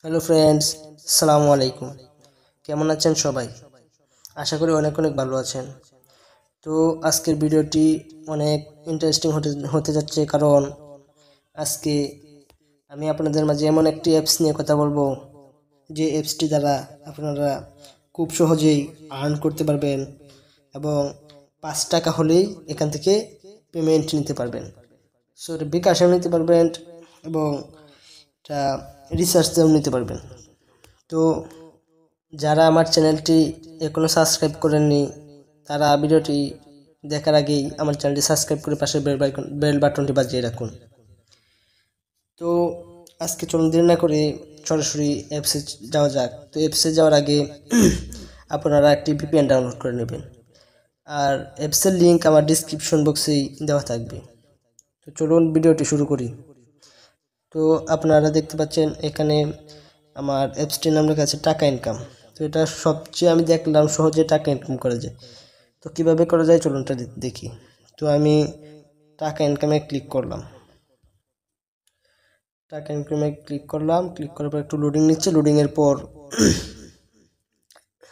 Hello friends, আসসালামু আলাইকুম। কেমন আছেন সবাই? আশা করি অনেক অনেক ভালো আছেন। তো আজকের ভিডিওটি অনেক ইন্টারেস্টিং হতে হতে যাচ্ছে, কারণ আজকে আমি আপনাদের মাঝে এমন একটি অ্যাপস নিয়ে কথা বলবো, যে অ্যাপসটি দ্বারা আপনারা খুব সহজেই আর্ন করতে পারবেন এবং 5 টাকা হলেই এখান থেকে পেমেন্ট নিতে পারবেন। সো এটা বিকাশেও নিতে পারবেন এবং এটা রিসার্চ দিয়েও নিতে পারবেন। তো যারা আমার চ্যানেলটি এখনো সাবস্ক্রাইব করেননি, তারা ভিডিওটি দেখার আগেই আমার চ্যানেলটি সাবস্ক্রাইব করে পাশে বেল বাটনটি বাজিয়ে রাখুন। তো আজকে চলুন দেরি না করে সরাসরি অ্যাপসে যাওয়া যাক। তো অ্যাপসে যাওয়ার আগে আপনারা একটি ভিপিএন ডাউনলোড করে নেবেন, আর অ্যাপসের লিঙ্ক আমার ডিসক্রিপশন বক্সেই দেওয়া থাকবে। তো চলুন ভিডিওটি শুরু করি। তো আপনারা দেখতে পাচ্ছেন এখানে আমার অ্যাপসটির নাম লেখা আছে টাকা ইনকাম। তো এটা সবচেয়ে আমি দেখলাম সহজে টাকা ইনকাম করা যায়। তো কিভাবে করা যায় চলুন এটা দেখি। তো আমি টাকা ইনকামে ক্লিক করলাম। টাকা ইনকামে ক্লিক করার পর একটু লোডিং নিচ্ছে। লোডিংয়ের পর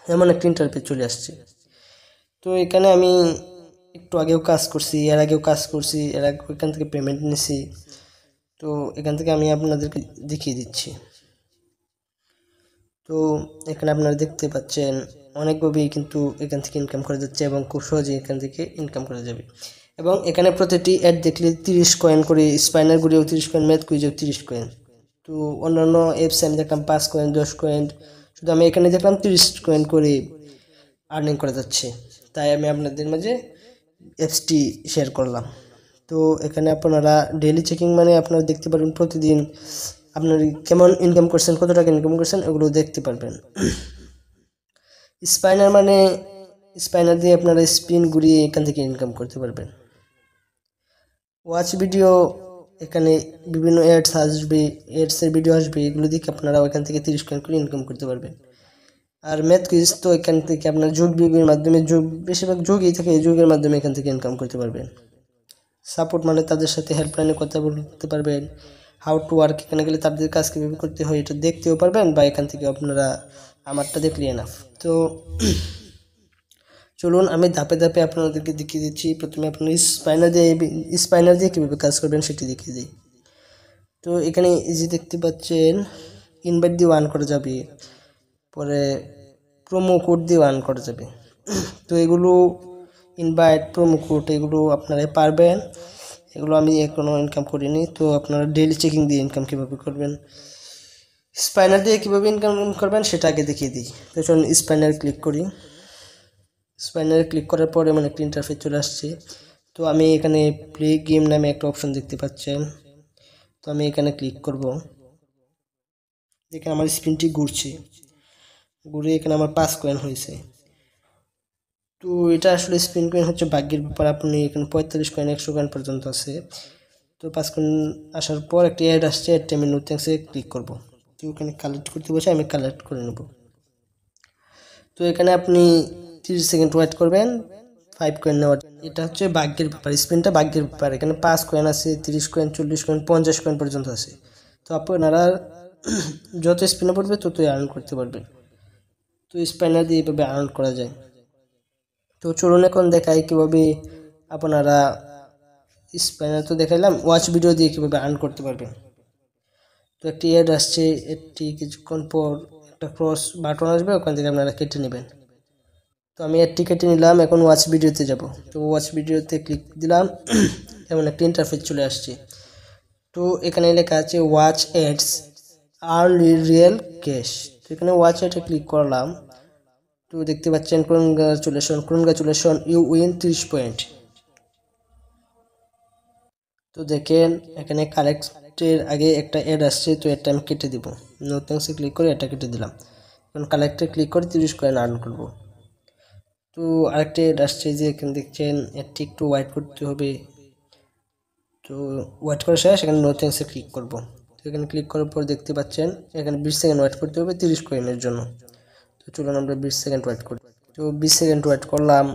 এমন একটা ইন্টারফেস চলে আসছে। তো এখানে আমি একটু আগেও কাজ করছি, এর আগেও কাজ করছি, এর আগে এখান থেকে পেমেন্ট নিছি। তো এখান থেকে আমি আপনাদেরকে দেখিয়ে দিচ্ছি। তো এখানে আপনারা দেখতে পাচ্ছেন অনেকভাবেই কিন্তু এখান থেকে ইনকাম করা যাচ্ছে এবং খুব সহজেই এখান থেকে ইনকাম করা যাবে। এবং এখানে প্রতিটি অ্যাড দেখলে 30 কয়েন করে, স্পাইনার গুলিও 30 কয়েন, ম্যাথ কুইজেও 30 কয়েন। তো অন্যান্য অ্যাপসে আমি দেখলাম 5 কয়েন, 10 কয়েন, শুধু আমি এখানে দেখলাম 30 কয়েন করে আর্নিং করা যাচ্ছে। তাই আমি আপনাদের মাঝে অ্যাপসটি শেয়ার করলাম। তো এখানে আপনারা ডেইলি চেকিং মানে আপনারা দেখতে পারবেন প্রতিদিন আপনার কেমন ইনকাম করছেন, কত টাকা ইনকাম করছেন, এগুলো দেখতে পারবেন। স্পাইনার মানে স্পাইনার দিয়ে আপনারা স্পিন ঘুরিয়ে এখান থেকে ইনকাম করতে পারবেন। ওয়াচ ভিডিও, এখানে বিভিন্ন অ্যাডস আসবে, অ্যাডসের ভিডিও আসবে, এগুলো দেখে আপনারা ওইখান থেকে 30 কয়েন করে ইনকাম করতে পারবেন। আর ম্যাথ কুইজ তো এখান থেকে আপনার যোগ বিয়োগের মাধ্যমে, বেশিরভাগ যোগই থাকে, এই যোগের মাধ্যমে এখান থেকে ইনকাম করতে পারবেন। সাপোর্ট মানে তাদের সাথে হেল্পলাইনে কথা বলতে পারবেন। হাউ টু ওয়ার্ক, এখানে গেলে তাদের কাজ কীভাবে করতে হয় এটা দেখতেও পারবেন, বা এখান থেকে আপনারা আমারটা দেখলে এনাফ। তো চলুন আমি ধাপে ধাপে আপনাদেরকে দেখিয়ে দিচ্ছি। প্রথমে আপনার স্পাইনার দিয়ে কীভাবে কাজ করবেন সেটি দেখিয়ে দিই। তো এখানে ইজি দেখতে পাচ্ছেন, ইনভাইট দিয়ে ওয়ান করা যাবে, পরে প্রোমো কোড দিয়ে ওয়ান করা যাবে। তো এগুলো ইনভাইট, প্রোমো কোড, এগুলো আপনারা পারবেন, এগুলো আমি এখনও ইনকাম করিনি। তো আপনারা ডেইলি চেকিং দিয়ে ইনকাম কীভাবে করবেন, স্পাইনার দিয়ে কীভাবে ইনকাম করবেন সেটা আগে দেখিয়ে দিই। তো চলুন স্পাইনার ক্লিক করি। স্পাইনারে ক্লিক করার পর এমন একটা ইন্টারফেস চলে আসছে। তো আমি এখানে প্লে গেম নামে একটা অপশন দেখতে পাচ্ছেন। তো আমি এখানে ক্লিক করব। দেখেন আমার স্পিনটি ঘুরে এখানে আমার 5 কয়েন হয়েছে। তো এটা আসলে স্পিন কয়েন হচ্ছে ভাগ্যের ব্যাপার। আপনি এখানে 45 কয়েন, 100 কয়েন পর্যন্ত আছে। তো 5 কয়েন আসার পর একটি অ্যাড আসছে, অ্যাডটি আমি নো থ্যাঙ্কসে ক্লিক করব। তো এখানে কালেক্ট করতে বসে আমি কালেক্ট করে নেব। তো এখানে আপনি 30 সেকেন্ড ওয়েট করবেন 5 কয়েন নেওয়ার। এটা হচ্ছে ভাগ্যের ব্যাপার, স্পিনটা ভাগ্যের ব্যাপার। এখানে 5 কয়েন আছে, 30 কয়েন, 40 কয়েন, 50 কয়েন পর্যন্ত আছে। তো আপনারা যত স্পিনে পড়বে ততই আর্ন করতে পারবেন। তো স্পাইনার দিয়ে এইভাবে আর্ন করা যায়। তো চলুন এখন দেখাই কীভাবে আপনারা স্পাইনার তো দেখাইলাম, ওয়াচ ভিডিও দিয়ে কীভাবে আর্ন করতে পারবেন। তো একটি অ্যাড আসছে, একটি কিছুক্ষণ পর একটা ক্রস বাটন আসবে, ওখান থেকে আপনারা কেটে নেবেন। তো আমি অ্যাডটি কেটে নিলাম, এখন ওয়াচ ভিডিওতে যাব। তো ওয়াচ ভিডিওতে ক্লিক দিলাম, এমন একটা ইন্টারফেস চলে আসছে। তো এখানে লেখা আছে watch ads earn real cash. তো এখানে ওয়াচ অ্যাডে ক্লিক করলাম। তো দেখতে পাচ্ছেন কনগ্রাচুলেশন ইউ উইন 30 পয়েন্ট। তো দেখেন এখানে কালেক্টের আগে একটা অ্যাড আসছে, তো এটা আমি কেটে দিব। নো থ্যাঙ্কসে ক্লিক করে এটা কেটে দিলাম। এখন কালেক্টে ক্লিক করে 30 কয়েন আর্ন করব। তো আরেকটা অ্যাড আসছে, যে এখানে দেখছেন এটি একটু ওয়েট করতে হবে। তো ওয়েট করা শেষ, এখানে নো থ্যাঙ্কসে ক্লিক করব। তো এখানে ক্লিক করার পর দেখতে পাচ্ছেন এখানে 20 সেকেন্ড ওয়েট করতে হবে 30 কয়েনের জন্য। তো চলুন আমরা 20 সেকেন্ড ওয়েট করি। তো 20 সেকেন্ড ওয়েট করলাম।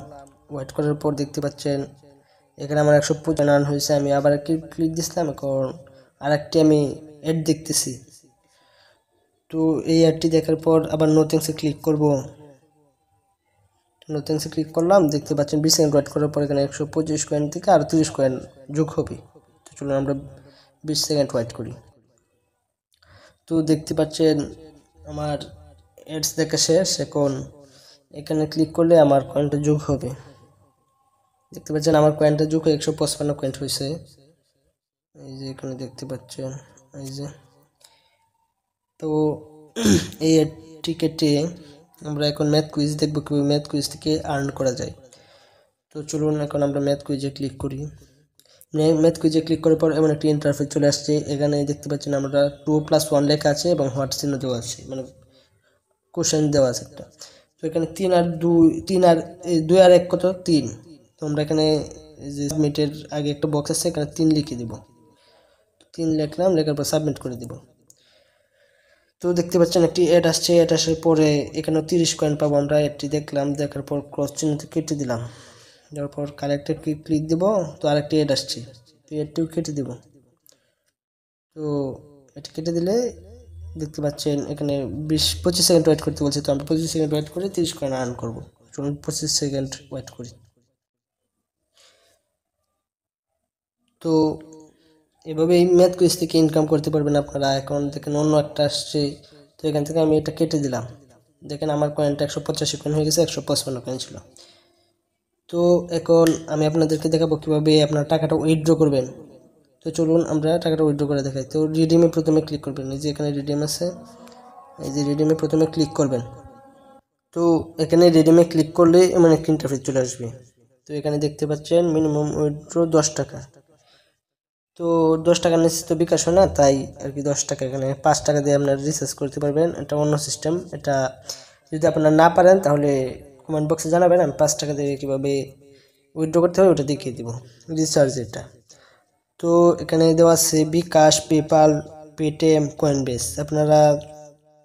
ওয়েট করার পর দেখতে পাচ্ছেন এখানে আমার 150 আর্ন হয়েছে। আমি আবার ক্লিক দিচ্ছিলাম, এখন আরেকটি আমি অ্যাড দেখতেছি। তো এই অ্যাডটি দেখার পর আবার নোথিংসে ক্লিক করব। নোথিংসে ক্লিক করলাম, দেখতে পাচ্ছেন 20 সেকেন্ড ওয়েট করার পর এখানে 125 কয়েন থেকে আর 30 কয়েন যোগ হবে। তো চলুন আমরা 20 সেকেন্ড ওয়েট করি। তো দেখতে পাচ্ছেন আমার অ্যাডস দেখা শেষ। এখন এখানে ক্লিক করলে আমার কয়েনটা যোগ হবে। দেখতে পাচ্ছেন আমার কয়েনটা যোগ হয়ে 155 কয়েন হয়েছে। এই যে এখানে দেখতে পাচ্ছেন, এই যে। তো এই টিকেটে আমরা এখন ম্যাথ কুইজ দেখব, কিভাবে ম্যাথ কুইজ থেকে আর্ন করা যায়। তো চলুন এখন আমরা ম্যাথ কুইজে ক্লিক করি। ম্যাথ কুইজে ক্লিক করার পর এমন একটি ইন্টারফেস চলে আসছে। এখানে দেখতে পাচ্ছেন আমরা 2+1 লেখা আছে এবং হোয়াট চিহ্ন দেওয়া আছে, মানে কোশ্চেন দেওয়া আছে একটা। তো এখানে 3 আর 2 আর 1 কত 3। তো আমরা এখানে যে সাবমিটের আগে একটা বক্স আছে, এখানে 3 লিখে দিব। 3 লিখলাম, লেখার পর সাবমিট করে দিব। তো দেখতে পাচ্ছেন একটি অ্যাড আসছে। অ্যাড আসার পরে এখানে 30 কয়েন পাবো আমরা। অ্যাডটি দেখলাম, দেখার পর ক্রস চিহ্নতে কেটে দিলাম। দেওয়ার পর কালেক্টে ক্লিক দিব। তো আরেকটি অ্যাড আসছে, তো অ্যাডটিও কেটে দিব। তো এটা কেটে দিলে দেখতে পাচ্ছেন এখানে 25 সেকেন্ড ওয়েট করতে বলছে। তো আমরা 25 সেকেন্ড ওয়েট করে 30 কয়েন আর্ন করবো। চলুন 25 সেকেন্ড ওয়েট করি। তো এভাবেই ম্যাথ কুইজ থেকে ইনকাম করতে পারবেন আপনারা। এখন দেখেন অন্য একটা আসছে, তো এখান থেকে আমি এটা কেটে দিলাম। দেখেন আমার কয়েনটা 185 কয়েন হয়ে গেছে, 155 কয়েন ছিল। তো এখন আমি আপনাদেরকে দেখাবো কীভাবে আপনার টাকাটা উইথড্র করবেন। তো চলুন আমরা টাকাটা উইথড্র করে দেখাই। তো রিডিমে প্রথমে ক্লিক করবেন। এই যে এখানে রিডিম আছে, এই যে রিডিমে প্রথমে ক্লিক করবেন। তো এখানে রিডিমে ক্লিক করলে এমন একটা ইন্টারফেস চলে আসবে। তো এখানে দেখতে পাচ্ছেন মিনিমাম উইথড্র 10 টাকা। তো 10 টাকার নিচে তো বিকাশ হয় না, তাই আর কি 10 টাকা, এখানে 5 টাকা দিয়ে আপনারা রিচার্জ করতে পারবেন। এটা অন্য সিস্টেম। এটা যদি আপনারা না পারেন তাহলে কমেন্ট বক্সে জানাবেন, আমি 5 টাকা দিয়ে কীভাবে উইথড্র করতে হবে ওটা দেখিয়ে দিব, রিচার্জ এটা। তো এখানে দেওয়া আছে বিকাশ, পেপাল, পেটিএম, কয়েনবেস। আপনারা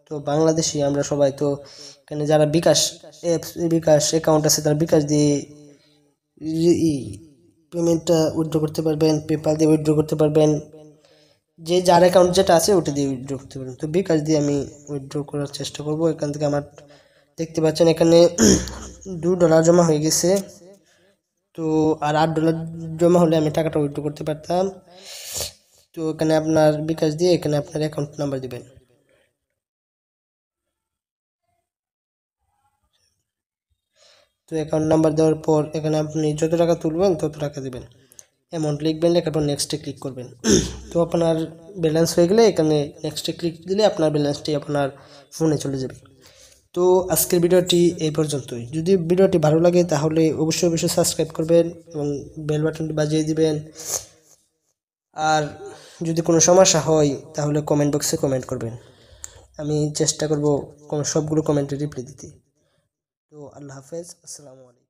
তো বাংলাদেশি আমরা সবাই, তো এখানে যারা বিকাশ বিকাশ অ্যাকাউন্ট আছে তারা বিকাশ দিয়ে পেমেন্টটা উইথড্র করতে পারবেন, পেপাল দিয়ে উইথড্র করতে পারবেন, যে যার অ্যাকাউন্ট যেটা আছে ওটা দিয়ে উইথড্র করতে পারবেন। তো বিকাশ দিয়ে আমি উইথড্র করার চেষ্টা করব। এখান থেকে আমার দেখতে পাচ্ছেন এখানে $2 জমা হয়ে গেছে। তো আর $8 জমা হলে আমি টাকাটা উইথড্র করতে পারতাম। তো এখানে আপনার বিকাশ দিয়ে এখানে আপনার অ্যাকাউন্ট নাম্বার দিবেন। তো অ্যাকাউন্ট নাম্বার দেওয়ার পর এখানে আপনি যত টাকা তুলবেন তত টাকা দেবেন, অ্যামাউন্ট লিখবেন, লেখার পর নেক্সটে ক্লিক করবেন। তো আপনার ব্যালেন্স হয়ে গেলে এখানে নেক্সটে ক্লিক দিলে আপনার ব্যালেন্সটি আপনার ফোনে চলে যাবে। তো আজকের ভিডিওটি এই পর্যন্তই। যদি ভিডিওটি ভালো লাগে তাহলে অবশ্যই সাবস্ক্রাইব করবেন এবং বেল বাটনটি বাজিয়ে দিবেন। আর যদি কোনো সমস্যা হয় তাহলে কমেন্ট বক্সে কমেন্ট করবেন, আমি চেষ্টা করব সবগুলো কমেন্টে রিপ্লাই দিতে। তো আল্লাহ হাফেজ, আসসালামু আলাইকুম।